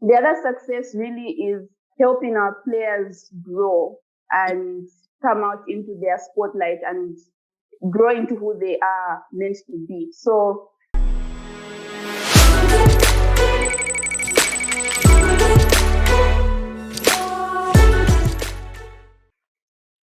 The other success really is helping our players grow and come out into their spotlight and grow into who they are meant to be. So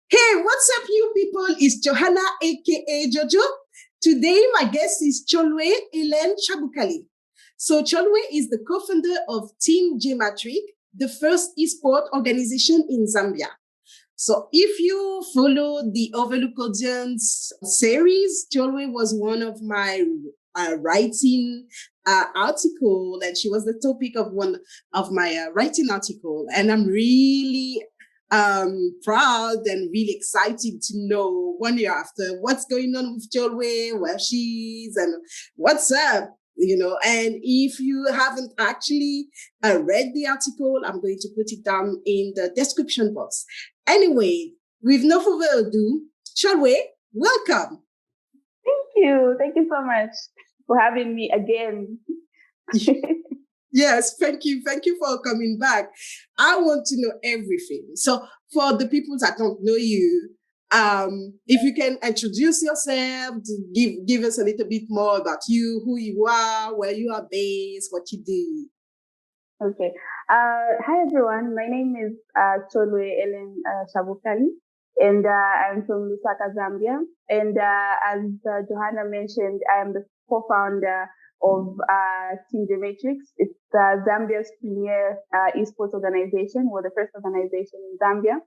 Hey, what's up, you people? It's Johanna, aka Jojo. Today, my guest is Cholwe Shabukali. So, Cholwe is the co-founder of Team Gematrix, the first esport organization in Zambia. So, if you follow the Overlook Audience series, Cholwe was one of my writing article, and she was the topic of one of my writing article. And I'm really proud and really excited to know 1 year after what's going on with Cholwe, where she is, and what's up. And if you haven't actually read the article, I'm going to put it down in the description box. Anyway, with no further ado, Cholwe, welcome. Thank you so much for having me again. Yes, thank you for coming back. I want to know everything. So for the people that don't know you, if you can introduce yourself, give us a little bit more about you, who you are, where you are based, what you do. Okay. Hi everyone. My name is Cholwe Shabukali, and I'm from Lusaka, Zambia. And as Johanna mentioned, I am the co-founder of Team Gematrix. It's Zambia's premier esports organization. We're the first organization in Zambia.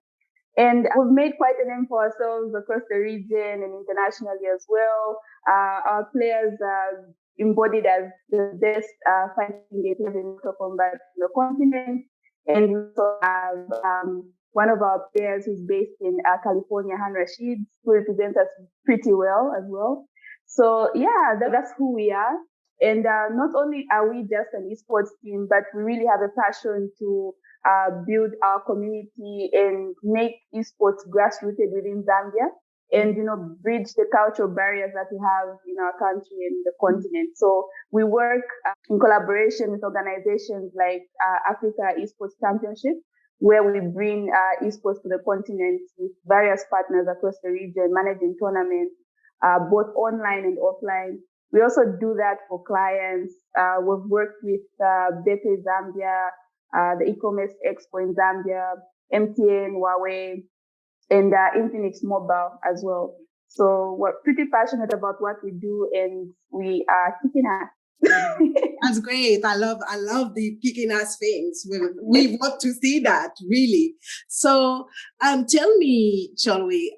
And we've made quite a name for ourselves across the region and internationally as well. Our players are embodied as the best fighting gamers in Mortal Kombat in the continent. And we also have one of our players who's based in California, Han Rashid, who represents us pretty well as well. So yeah, that's who we are. And not only are we just an esports team, but we really have a passion to build our community and make esports grassrooted within Zambia and, bridge the cultural barriers that we have in our country and the continent. So we work in collaboration with organizations like Africa Esports Championship, where we bring esports to the continent with various partners across the region, managing tournaments, both online and offline. We also do that for clients. We've worked with Bete Zambia, the e-commerce expo in Zambia, MTN, Huawei, and Infinix Mobile as well. So we're pretty passionate about what we do, and we are kicking ass. That's great. I love the kicking ass things. We want to see that, really. So tell me, Cholwe,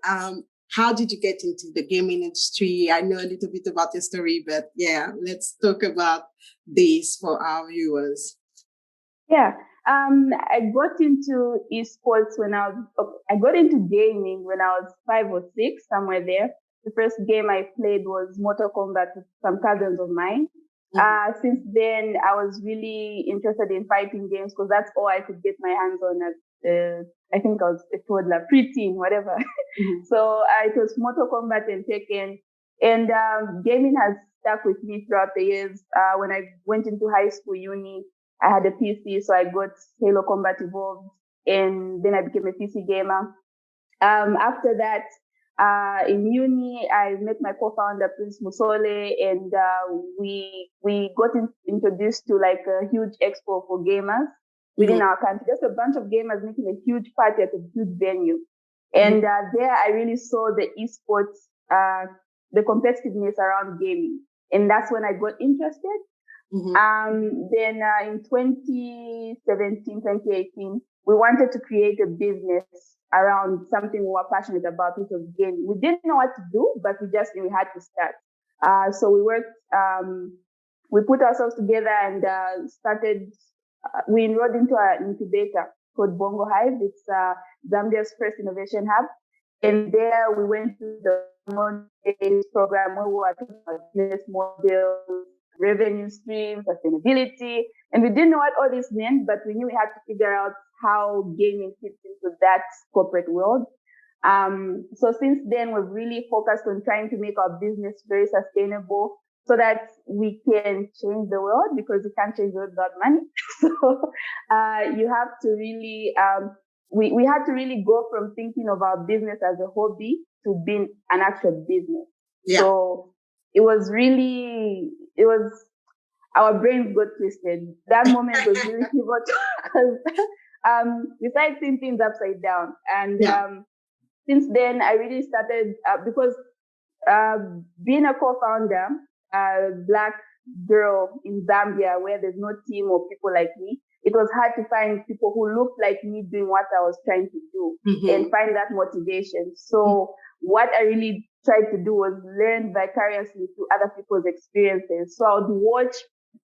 how did you get into the gaming industry? I know a little bit about your story, but yeah, let's talk about this for our viewers. Yeah. I got into esports I got into gaming when I was 5 or 6, somewhere there. The first game I played was Mortal Kombat with some cousins of mine. Mm-hmm. Since then, I was really interested in fighting games because that's all I could get my hands on as, I think I was a toddler, preteen, whatever. Mm-hmm. So it was Mortal Kombat and Tekken. And gaming has stuck with me throughout the years. When I went into high school, uni, I had a PC, so I got Halo Combat Evolved, and then I became a PC gamer. After that, in uni, I met my co-founder, Prince Musole, and we got introduced to like a huge expo for gamers within our country. Just a bunch of gamers making a huge party at a huge venue. And there I really saw the esports, the competitiveness around gaming. And that's when I got interested. Mm-hmm. Then in 2017, 2018, we wanted to create a business around something we were passionate about, which was gaming. We didn't know what to do, but we just knew we had to start. So we worked, we put ourselves together and started, we enrolled into an incubator called Bongo Hive. It's Zambia's first innovation hub. And there we went to the program where we were talking about business models, revenue streams, sustainability. And we didn't know what all this meant, but we knew we had to figure out how gaming fits into that corporate world. So since then, we've really focused on trying to make our business very sustainable so that we can change the world, because you can't change the world without money. So you have to really, we had to really go from thinking of our business as a hobby to being an actual business. Yeah. So it was our brains got twisted. That moment was really pivotal because we started seeing things upside down. And since then, I really started, because being a co-founder, Black girl in Zambia, where there's no team or people like me, it was hard to find people who looked like me doing what I was trying to do and find that motivation. So what I really tried to do was learn vicariously through other people's experiences. So I would watch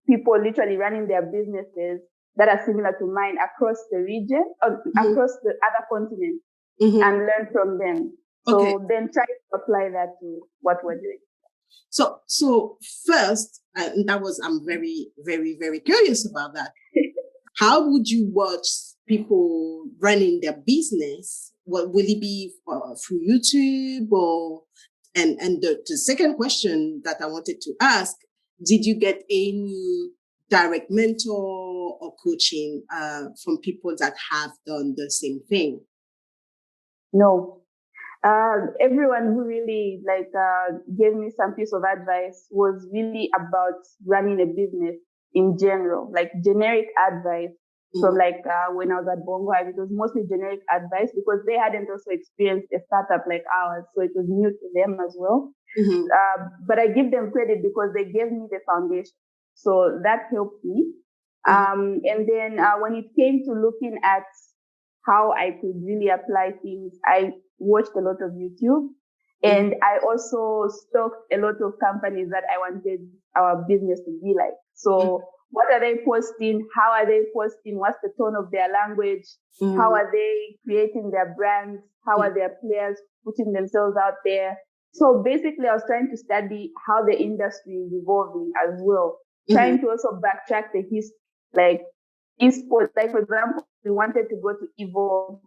people literally running their businesses that are similar to mine across the region or across the other continent and learn from them. So then try to apply that to what we're doing. So first, and I'm very, very, very curious about that. How would you watch people running their business? What will it be through YouTube or? And the second question that I wanted to ask: did you get any direct mentor or coaching from people that have done the same thing? No. Everyone who really gave me some piece of advice was really about running a business in general, like generic advice from when I was at Bongo. It was mostly generic advice because they hadn't also experienced a startup like ours, so it was new to them as well. But I give them credit because they gave me the foundation, so that helped me. And then when it came to looking at how I could really apply things, I watched a lot of YouTube, and I also stalked a lot of companies that I wanted our business to be like. So what are they posting? How are they posting? What's the tone of their language? How are they creating their brands? How are their players putting themselves out there? So basically, I was trying to study how the industry is evolving as well, trying to also backtrack the history, like esports. Like, for example, we wanted to go to Evo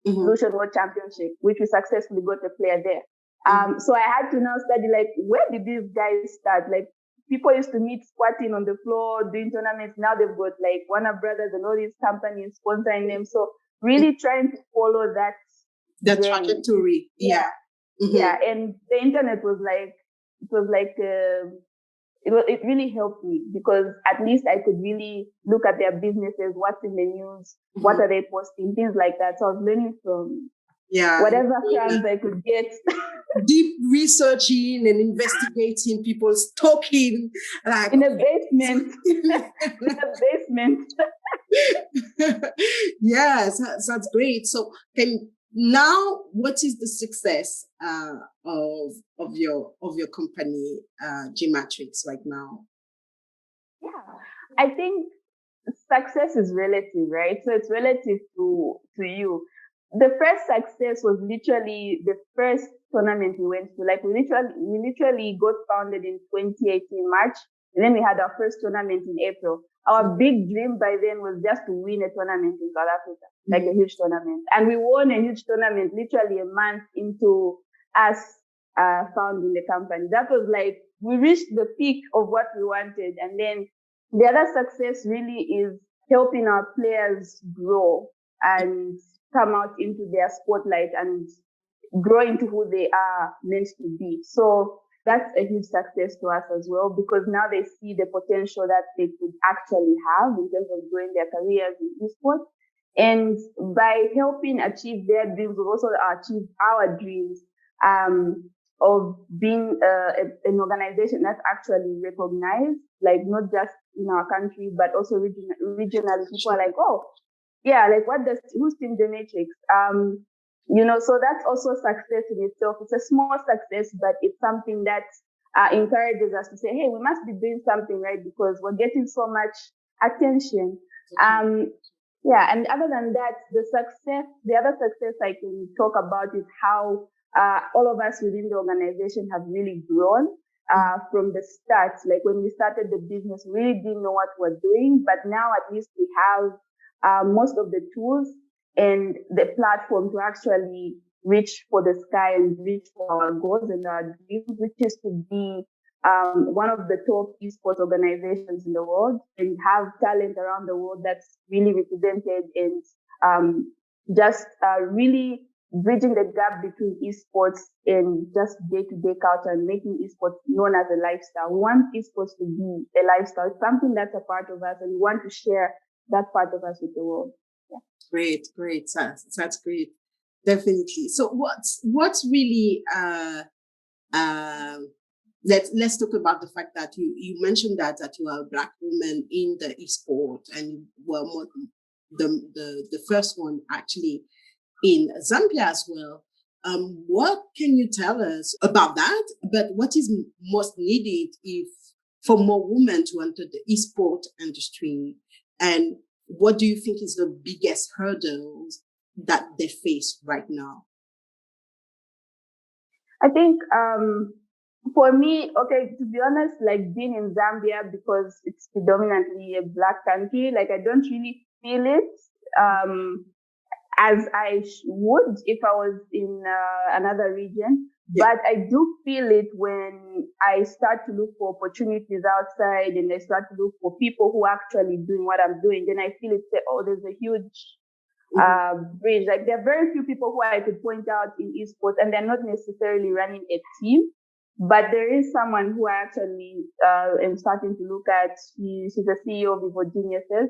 Evolution World Championship, which we successfully got a player there. So I had to now study, like, where did these guys start? Like, people used to meet squatting on the floor, doing tournaments. Now they've got like Warner Brothers and all these companies sponsoring them. So really trying to follow that trajectory. Yeah. And the internet was it really helped me because at least I could really look at their businesses, what's in the news, what are they posting, things like that. So I was learning from whatever plans I could get. Deep researching and investigating, people's talking, like in a basement. In a basement. Yes, that's great. So now, what is the success of your company, Gematrix, right now? Yeah, I think success is relative, right? So it's relative to you. The first success was literally the first tournament we went to. Like we literally got founded in 2018 March, and then we had our first tournament in April. Our big dream by then was just to win a tournament in South Africa, like a huge tournament. And we won a huge tournament literally a month into us founding the company. That was like, we reached the peak of what we wanted. And then the other success really is helping our players grow and come out into their spotlight and grow into who they are meant to be. So that's a huge success to us as well, because now they see the potential that they could actually have in terms of growing their careers in esports. And by helping achieve their dreams, we've also achieved our dreams of being an organization that's actually recognized, like not just in our country, but also regionally. People are like, oh, yeah, like who's Team Gematrix? So that's also success in itself. It's a small success, but it's something that encourages us to say, hey, we must be doing something right because we're getting so much attention. And other than that, the other success I can talk about is how all of us within the organization have really grown from the start. Like when we started the business, we really didn't know what we're doing, but now at least we have most of the tools and the platform to actually reach for the sky and reach for our goals and our dreams, which is to be one of the top esports organizations in the world, and have talent around the world that's really represented, and just really bridging the gap between esports and just day-to-day culture, and making esports known as a lifestyle. We want esports to be a lifestyle, something that's a part of us, and we want to share that part of us with the world. Yeah. Great. That's great. Definitely. So what's really let's talk about the fact that you mentioned that you are a Black woman in the esport, and you were the first one actually in Zambia as well. What can you tell us about that? But what is most needed for more women to enter the esport industry? And what do you think is the biggest hurdles that they face right now? I think for me, okay, to be honest, like being in Zambia, because it's predominantly a Black country, like I don't really feel it as I would if I was in another region. Yeah. But I do feel it when I start to look for opportunities outside, and I start to look for people who are actually doing what I'm doing. Then I feel it, say, oh, there's a huge bridge. Like there are very few people who I could point out in esports, and they're not necessarily running a team, but there is someone who I actually am starting to look at. She's the CEO of Vivo Geniuses.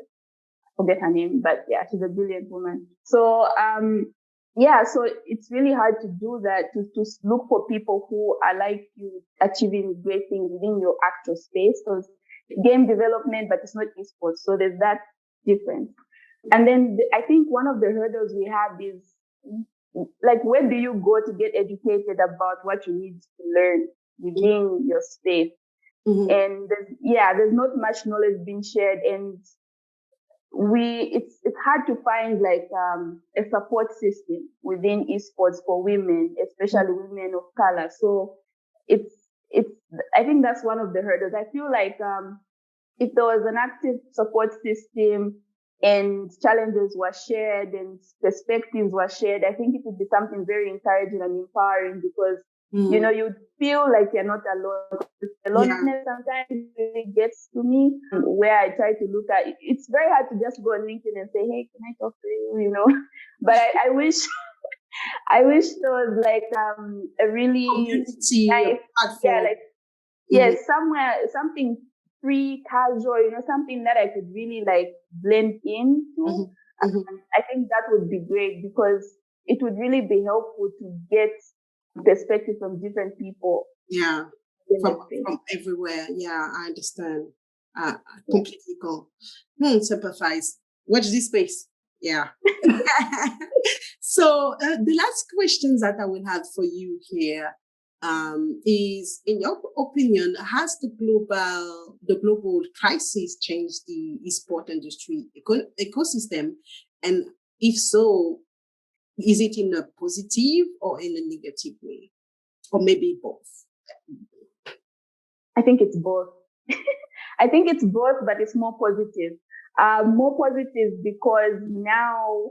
Forget her name, but yeah, she's a brilliant woman. So so it's really hard to do that, to look for people who are like you, achieving great things within your actual space. So it's game development, but it's not esports. So there's that difference. And then I think one of the hurdles we have is, like, where do you go to get educated about what you need to learn within your space? Mm-hmm. And there's not much knowledge being shared, and it's hard to find like a support system within esports for women, especially women of color. So it's I think that's one of the hurdles. I feel like if there was an active support system and challenges were shared and perspectives were shared, I think it would be something very encouraging and empowering, because you'd feel like you're not alone. Aloneness sometimes really gets to me, where I try to look at it. It's very hard to just go on LinkedIn and say, hey, can I talk to you? But I wish there was like a really community nice, somewhere, something free, casual, something that I could really like blend into. I think that would be great, because it would really be helpful to get perspective from different people. Yeah, from everywhere. Yeah, I understand. I completely go. Sympathize. Watch this space. Yeah. So the last questions that I will have for you here is, in your opinion, has the global crisis changed the esport industry ecosystem? And if so, is it in a positive or in a negative way? Or maybe both? I think it's both. I think it's both, but it's more positive. More positive because now,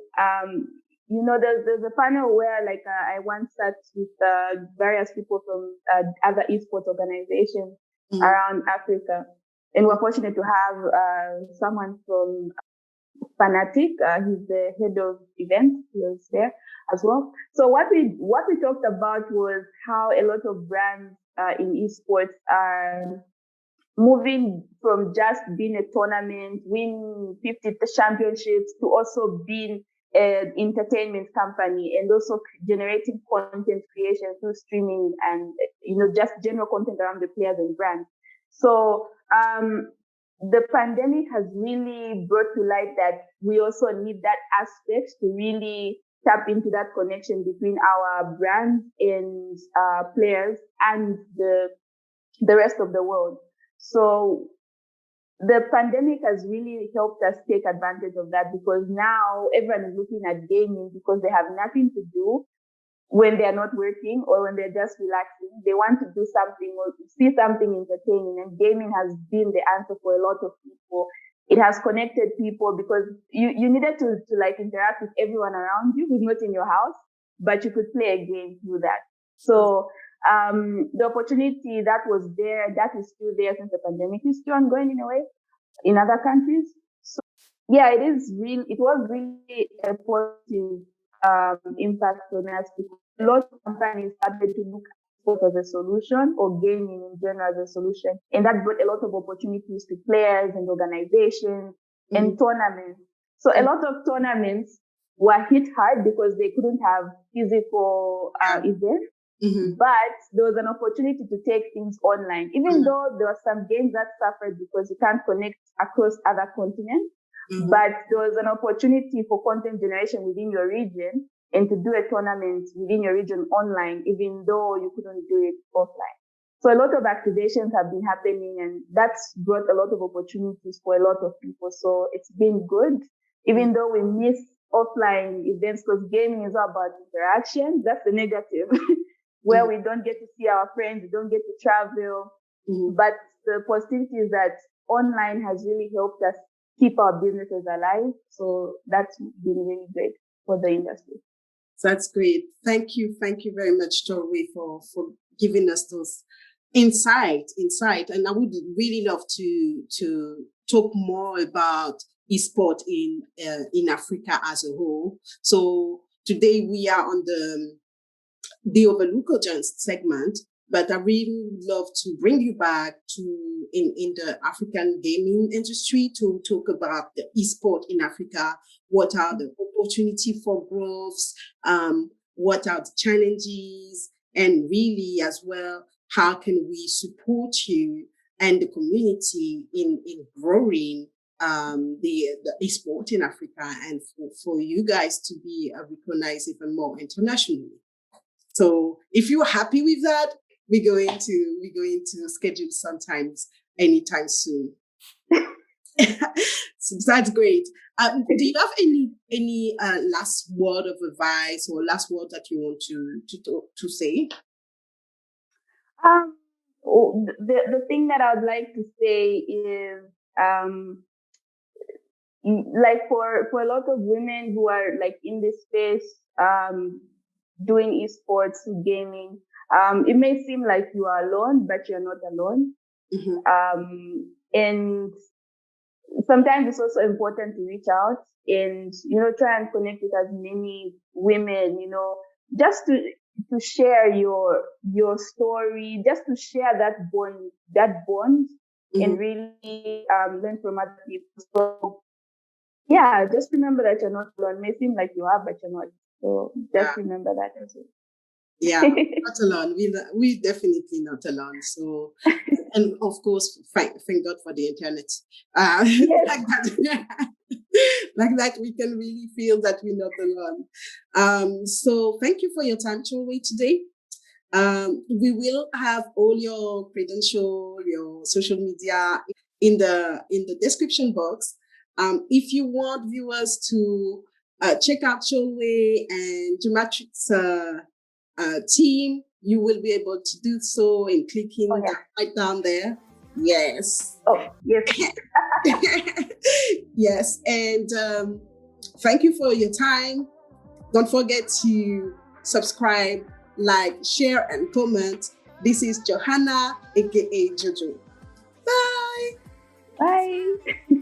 there's a panel where I once sat with various people from other esports organizations around Africa. And we're fortunate to have someone from Fanatic. He's the head of events. He was there as well. So what we talked about was how a lot of brands in esports are moving from just being a tournament, win 50 championships, to also being an entertainment company, and also generating content creation through streaming and just general content around the players and brands. So the pandemic has really brought to light that we also need that aspect to really tap into that connection between our brands and players and the rest of the world. So the pandemic has really helped us take advantage of that, because now everyone is looking at gaming because they have nothing to do when they're not working or when they're just relaxing. They want to do something or see something entertaining, and gaming has been the answer for a lot of people. It has connected people because you needed to interact with everyone around you who's not in your house, but you could play a game through that. So the opportunity that was there, that is still there since the pandemic, is still ongoing in a way in other countries. So yeah, it was really a positive impact on us because a lot of companies started to look at sport as a solution or gaming in general as a solution. And that brought a lot of opportunities to players and organizations and tournaments. So a lot of tournaments were hit hard because they couldn't have physical events. But there was an opportunity to take things online, even though there were some games that suffered because you can't connect across other continents. But there was an opportunity for content generation within your region and to do a tournament within your region online, even though you couldn't do it offline. So a lot of activations have been happening, and that's brought a lot of opportunities for a lot of people. So it's been good, even though we miss offline events because gaming is all about interaction. That's the negative. Where we don't get to see our friends, we don't get to travel. But the positivity is that online has really helped us keep our businesses alive. So that's been really great for the industry. That's great. Thank you. Thank you very much, Cholwe, for giving us those insight. And I would really love to talk more about esport in Africa as a whole. So today we are on the Overlooked segment, but I really love to bring you back to in the African gaming industry to talk about the esport in Africa. What are the opportunity for growth? What are the challenges? And really as well, how can we support you and the community in growing the esport in Africa and for you guys to be recognized even more internationally? So if you're happy with that, we're going to schedule sometimes anytime soon. So that's great. Do you have any last word of advice or last word that you want to say? The thing that I would like to say is like for a lot of women who are like in this space doing esports, gaming, it may seem like you are alone, but you're not alone. And sometimes it's also important to reach out and, try and connect with as many women, just to share your story, just to share that bond and really learn from other people. So yeah, just remember that you're not alone. It may seem like you are, but you're not. So just remember that as well. Yeah, not alone. We definitely not alone. So, and of course, thank God for the internet. Yes. Like that, we can really feel that we're not alone. So thank you for your time, Cholwe, today. We will have all your credentials, your social media in the description box. If you want viewers to check out Cholwe and Gematrix team, you will be able to do so in clicking right down there. Yes. Oh, yes. Yes. And thank you for your time. Don't forget to subscribe, like, share, and comment. This is Johanna, aka Jojo. Bye. Bye.